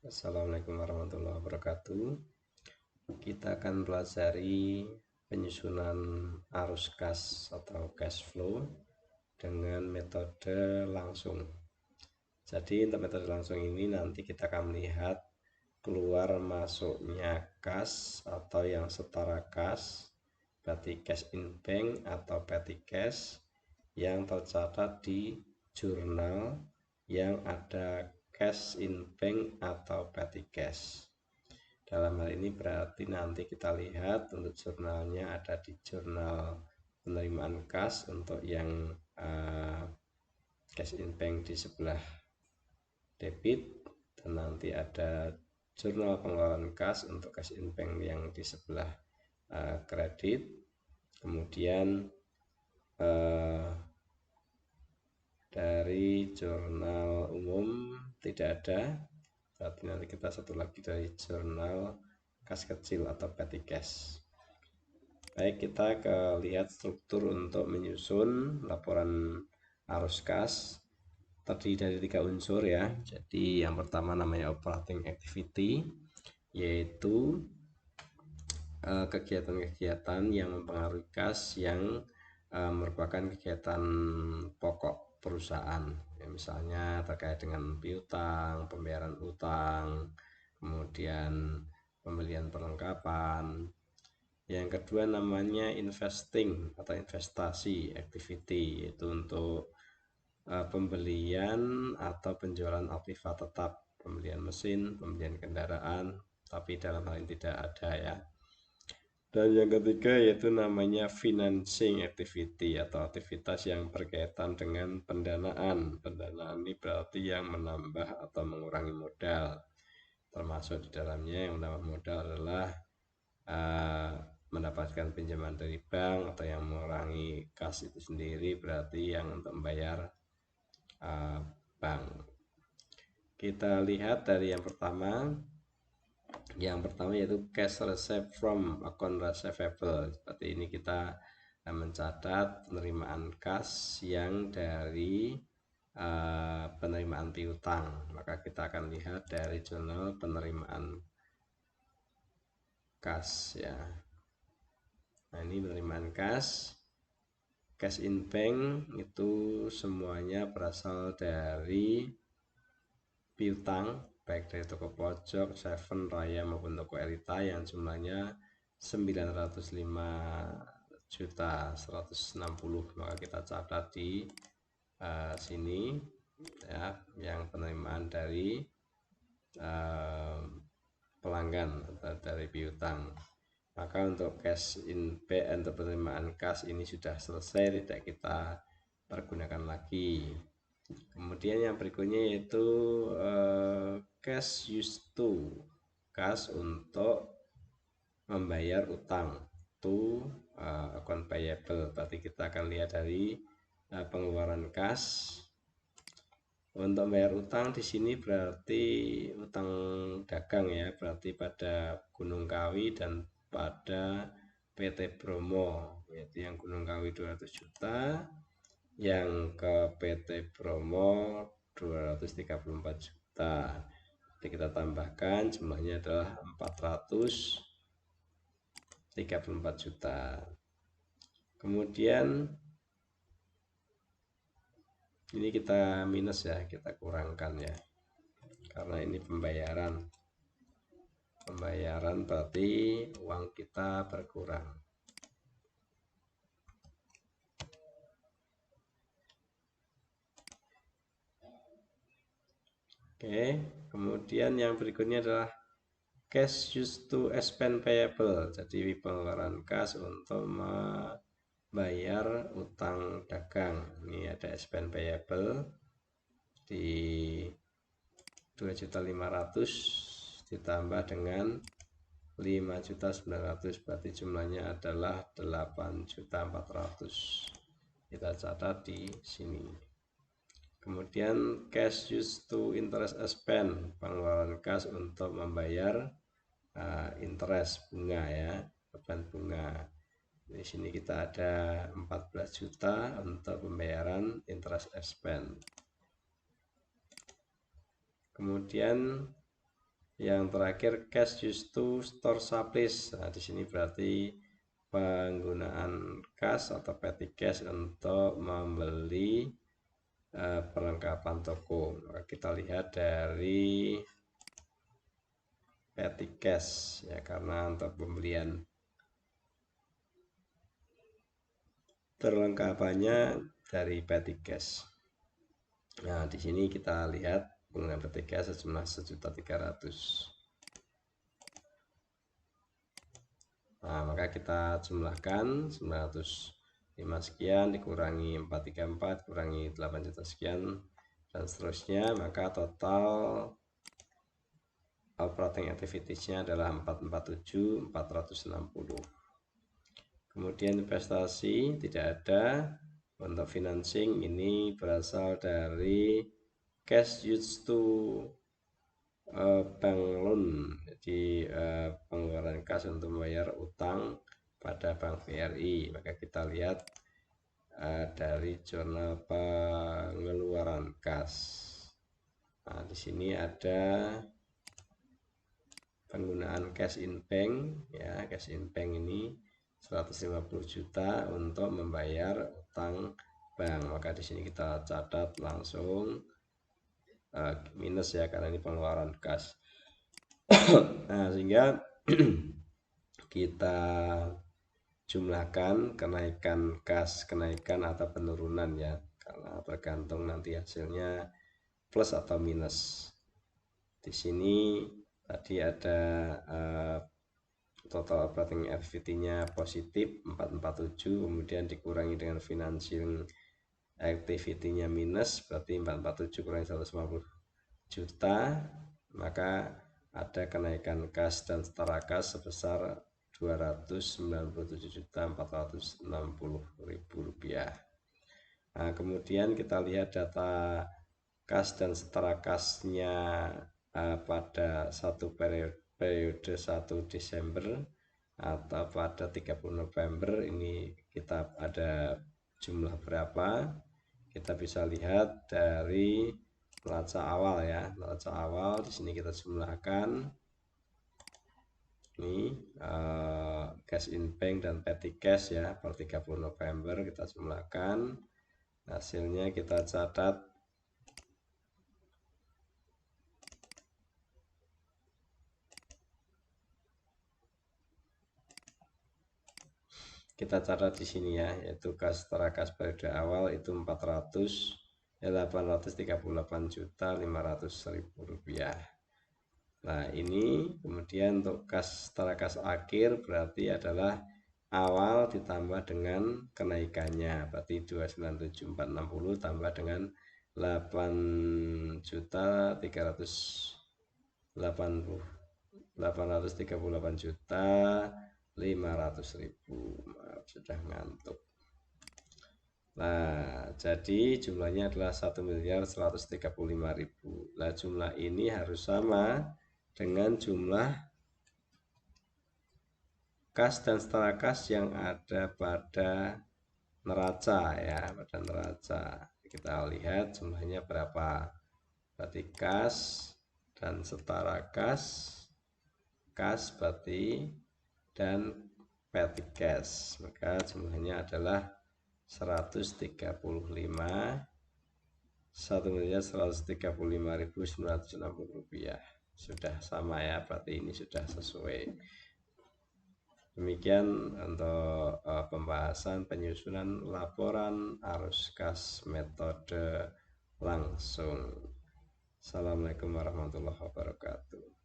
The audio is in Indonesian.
Assalamualaikum warahmatullahi wabarakatuh. Kita akan pelajari penyusunan arus kas atau cash flow dengan metode langsung. Jadi untuk metode langsung ini nanti kita akan melihat keluar masuknya kas atau yang setara kas, berarti cash in bank atau petty cash yang tercatat di jurnal yang ada cash in bank atau petty cash. Dalam hal ini berarti nanti kita lihat untuk jurnalnya ada di jurnal penerimaan kas untuk yang cash in bank di sebelah debit, dan nanti ada jurnal pengeluaran kas untuk cash in bank yang di sebelah kredit. Kemudian dari jurnal umum tidak ada, berarti nanti kita satu lagi dari jurnal kas kecil atau petty cash. Baik, kita lihat struktur untuk menyusun laporan arus kas. Terdiri dari 3 unsur ya. Jadi yang pertama namanya operating activity, yaitu kegiatan-kegiatan yang mempengaruhi kas yang merupakan kegiatan pokok perusahaan ya, misalnya terkait dengan piutang, pembayaran utang, kemudian pembelian perlengkapan. Yang kedua namanya investing atau investasi activity, yaitu untuk pembelian atau penjualan aktiva tetap, pembelian mesin, pembelian kendaraan, tapi dalam hal ini tidak ada ya. Dan yang ketiga yaitu namanya financing activity atau aktivitas yang berkaitan dengan pendanaan. Pendanaan ini berarti yang menambah atau mengurangi modal. Termasuk di dalamnya yang menambah modal adalah mendapatkan pinjaman dari bank, atau yang mengurangi kas itu sendiri berarti yang untuk membayar bank. Kita lihat dari yang pertama. Yang pertama yaitu cash received from account receivable. Seperti ini kita mencatat penerimaan kas yang dari penerimaan piutang. Maka kita akan lihat dari jurnal penerimaan kas ya. Nah, ini penerimaan kas. Cash in bank itu semuanya berasal dari piutang, baik dari toko pojok, Seven, Raya maupun toko Elita yang jumlahnya 905.160. Maka kita catat di sini ya, yang penerimaan dari pelanggan atau dari piutang. Maka untuk cash in bank untuk penerimaan kas ini sudah selesai, tidak kita pergunakan lagi. Kemudian yang berikutnya yaitu cash used to, kas untuk membayar utang, to account payable. Berarti kita akan lihat dari pengeluaran kas. Untuk membayar utang di sini berarti utang dagang ya, berarti pada Gunung Kawi dan pada PT Bromo, yaitu yang Gunung Kawi 200 juta, yang ke PT Bromo 234 juta. Jadi kita tambahkan jumlahnya adalah 434 juta. Kemudian ini kita minus ya, kita kurangkan ya, karena ini pembayaran berarti uang kita berkurang. Oke, kemudian yang berikutnya adalah cash used to expend payable. Jadi pengeluaran kas untuk membayar utang dagang. Ini ada expend payable di 2.500.000 ditambah dengan 5.900.000, berarti jumlahnya adalah 8.400.000. Kita catat di sini. Kemudian cash used to interest expense, pengeluaran kas untuk membayar interest, bunga ya, beban bunga. Di sini kita ada 14 juta untuk pembayaran interest expense. Kemudian Yang terakhir cash used to store supplies. Nah, di sini berarti penggunaan kas atau petty cash untuk membeli perlengkapan toko. Maka kita lihat dari petty cash ya, karena untuk pembelian perlengkapannya dari petty cash. Nah, di sini kita lihat penggunaan petty cash sejumlah 1.300.000. Nah, maka kita jumlahkan 905 sekian dikurangi 434 kurangi 8 juta sekian dan seterusnya, maka total operating activities-nya adalah 447.460. Kemudian investasi tidak ada. Untuk financing ini berasal dari cash used to bank loan, jadi pengeluaran kas untuk membayar utang pada Bank BRI. Maka kita lihat dari jurnal pengeluaran kas. Nah, di sini ada penggunaan cash in bank ya. Cash in bank ini 150 juta untuk membayar utang bank. Maka di sini kita catat langsung minus ya, karena ini pengeluaran kas. Nah, sehingga kita jumlahkan kenaikan kas, kenaikan atau penurunan ya, karena tergantung nanti hasilnya plus atau minus. Di sini tadi ada total operating activity-nya positif 447, kemudian dikurangi dengan financing activity-nya minus, berarti 447 kurangi 150 juta, maka ada kenaikan kas dan setara kas sebesar 297.460.000 rupiah. Nah, kemudian kita lihat data kas dan setara kasnya pada satu periode 1 Desember atau pada 30 November. Ini kita ada jumlah berapa, kita bisa lihat dari neraca awal ya. Neraca awal di sini kita jumlahkan ini cash in bank dan petty cash ya per 30 November kita jumlahkan, hasilnya kita catat. Kita catat di sini ya, yaitu kas setara kas periode awal itu 838.500.000 rupiah. Nah, ini kemudian untuk kas setara kas akhir berarti adalah awal ditambah dengan kenaikannya, berarti 297.460 tambah dengan 838.500.000. Maaf, sudah ngantuk. Nah, jadi jumlahnya adalah 1.135.000. Nah, jumlah ini harus sama dengan jumlah kas dan setara kas yang ada pada neraca ya, pada neraca. Kita lihat jumlahnya berapa. Berarti kas dan setara kas, kas berarti dan petty cash, maka jumlahnya adalah 1.135.960 rupiah. Sudah sama ya, berarti ini sudah sesuai. Demikian untuk pembahasan penyusunan laporan arus kas metode langsung. Assalamualaikum warahmatullahi wabarakatuh.